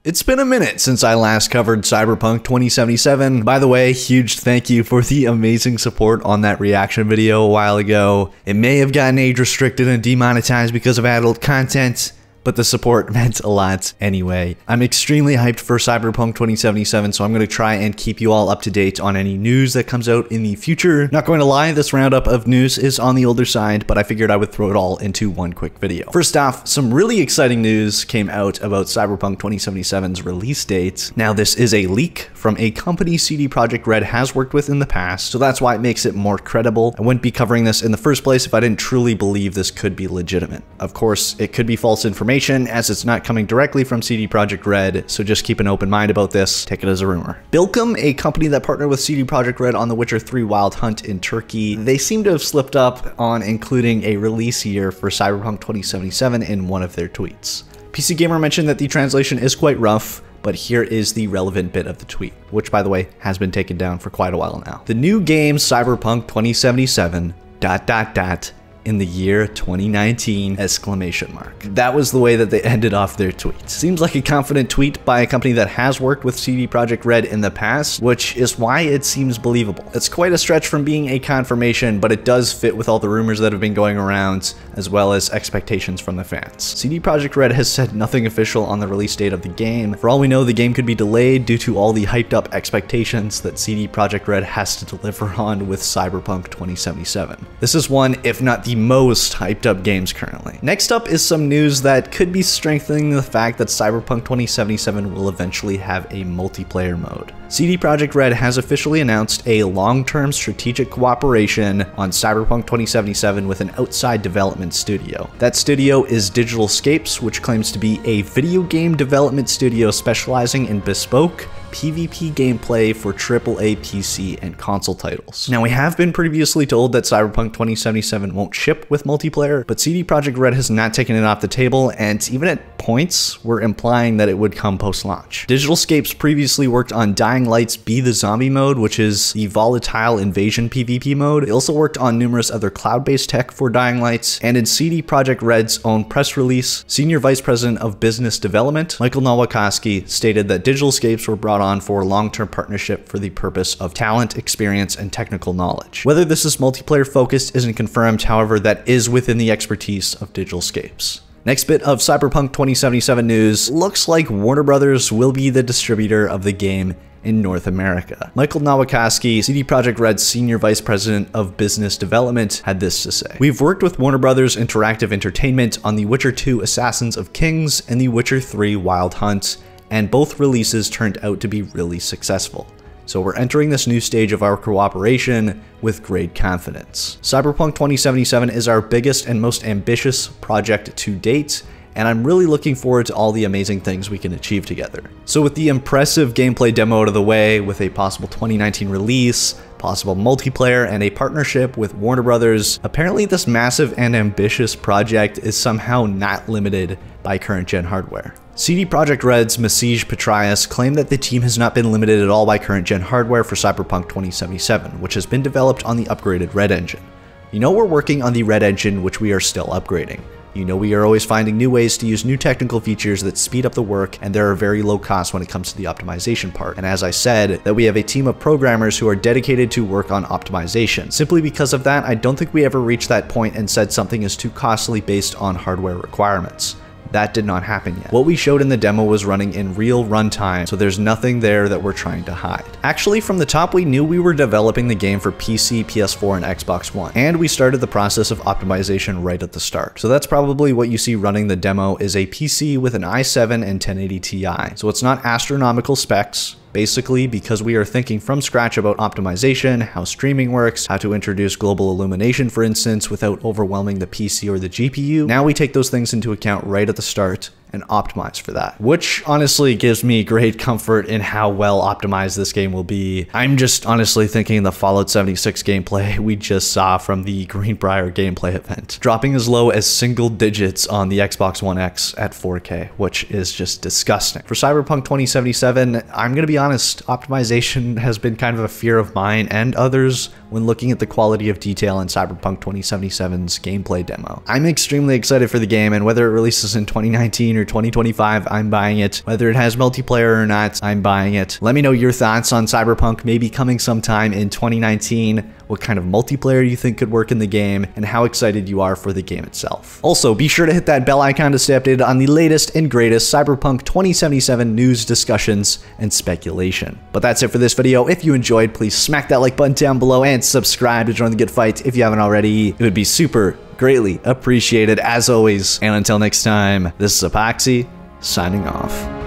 It's been a minute since I last covered Cyberpunk 2077. By the way, huge thank you for the amazing support on that reaction video a while ago. It may have gotten age restricted and demonetized because of adult content, but the support meant a lot anyway. I'm extremely hyped for Cyberpunk 2077, so I'm going to try and keep you all up to date on any news that comes out in the future. Not going to lie, this roundup of news is on the older side, but I figured I would throw it all into one quick video. First off, some really exciting news came out about Cyberpunk 2077's release date. Now, this is a leak from a company CD Projekt Red has worked with in the past, so that's why it makes it more credible. I wouldn't be covering this in the first place if I didn't truly believe this could be legitimate. Of course, it could be false information, as it's not coming directly from CD Projekt Red, so just keep an open mind about this, take it as a rumor. Bilcom, a company that partnered with CD Projekt Red on The Witcher 3 Wild Hunt in Turkey, they seem to have slipped up on including a release year for Cyberpunk 2077 in one of their tweets. PC Gamer mentioned that the translation is quite rough, but here is the relevant bit of the tweet, which by the way has been taken down for quite a while now. The new game Cyberpunk 2077 ... in the year 2019, exclamation mark. That was the way that they ended off their tweet. Seems like a confident tweet by a company that has worked with CD Projekt Red in the past, which is why it seems believable. It's quite a stretch from being a confirmation, but it does fit with all the rumors that have been going around, as well as expectations from the fans. CD Projekt Red has said nothing official on the release date of the game. For all we know, the game could be delayed due to all the hyped up expectations that CD Projekt Red has to deliver on with Cyberpunk 2077. This is one, if not the most hyped up games currently. Next up is some news that could be strengthening the fact that Cyberpunk 2077 will eventually have a multiplayer mode. CD Projekt Red has officially announced a long-term strategic cooperation on Cyberpunk 2077 with an outside development studio. That studio is Digital Scapes, which claims to be a video game development studio specializing in bespoke PvP gameplay for AAA PC and console titles. Now, we have been previously told that Cyberpunk 2077 won't ship with multiplayer, but CD Projekt Red has not taken it off the table, and even at points were implying that it would come post-launch. Digital Scapes previously worked on Dying Light's Be the Zombie mode, which is the volatile invasion PvP mode. They also worked on numerous other cloud-based tech for Dying Light, and in CD Projekt Red's own press release, Senior Vice President of Business Development, Michael Nowakowski, stated that Digital Scapes were brought on for a long-term partnership for the purpose of talent, experience, and technical knowledge. Whether this is multiplayer focused isn't confirmed, however, that is within the expertise of Digital Scapes. Next bit of Cyberpunk 2077 news, looks like Warner Brothers will be the distributor of the game in North America. Michael Nowakowski, CD Projekt Red's Senior Vice President of Business Development, had this to say. "We've worked with Warner Brothers Interactive Entertainment on The Witcher 2 Assassins of Kings and The Witcher 3 Wild Hunt, and both releases turned out to be really successful. So we're entering this new stage of our cooperation with great confidence. Cyberpunk 2077 is our biggest and most ambitious project to date, and I'm really looking forward to all the amazing things we can achieve together." So with the impressive gameplay demo out of the way, with a possible 2019 release, possible multiplayer, and a partnership with Warner Brothers, apparently this massive and ambitious project is somehow not limited by current-gen hardware. CD Projekt Red's Masij Petraeus claimed that the team has not been limited at all by current-gen hardware for Cyberpunk 2077, which has been developed on the upgraded Red Engine. "You know we're working on the Red Engine, which we are still upgrading. You know we are always finding new ways to use new technical features that speed up the work, and there are very low costs when it comes to the optimization part. And as I said, that we have a team of programmers who are dedicated to work on optimization. Simply because of that, I don't think we ever reached that point and said something is too costly based on hardware requirements. That did not happen yet. What we showed in the demo was running in real runtime, so there's nothing there that we're trying to hide. Actually, from the top, we knew we were developing the game for PC, PS4, and Xbox One, and we started the process of optimization right at the start. So that's probably what you see running the demo is a PC with an i7 and 1080 Ti. So it's not astronomical specs. Basically, because we are thinking from scratch about optimization, how streaming works, how to introduce global illumination, for instance, without overwhelming the PC or the GPU. Now we take those things into account right at the start and optimize for that, which honestly gives me great comfort in how well optimized this game will be. I'm just honestly thinking the Fallout 76 gameplay we just saw from the Greenbrier gameplay event, dropping as low as single digits on the Xbox One X at 4K, which is just disgusting. For Cyberpunk 2077, I'm gonna be honest, optimization has been kind of a fear of mine and others when looking at the quality of detail in Cyberpunk 2077's gameplay demo. I'm extremely excited for the game, and whether it releases in 2019 or 2025, I'm buying it. Whether it has multiplayer or not, I'm buying it. Let me know your thoughts on Cyberpunk maybe coming sometime in 2019, what kind of multiplayer you think could work in the game, and how excited you are for the game itself. Also, be sure to hit that bell icon to stay updated on the latest and greatest Cyberpunk 2077 news, discussions, and speculation. But that's it for this video. If you enjoyed, please smack that like button down below and subscribe to join the good fight if you haven't already. It would be super greatly appreciated as always. And until next time, this is Epoxy signing off.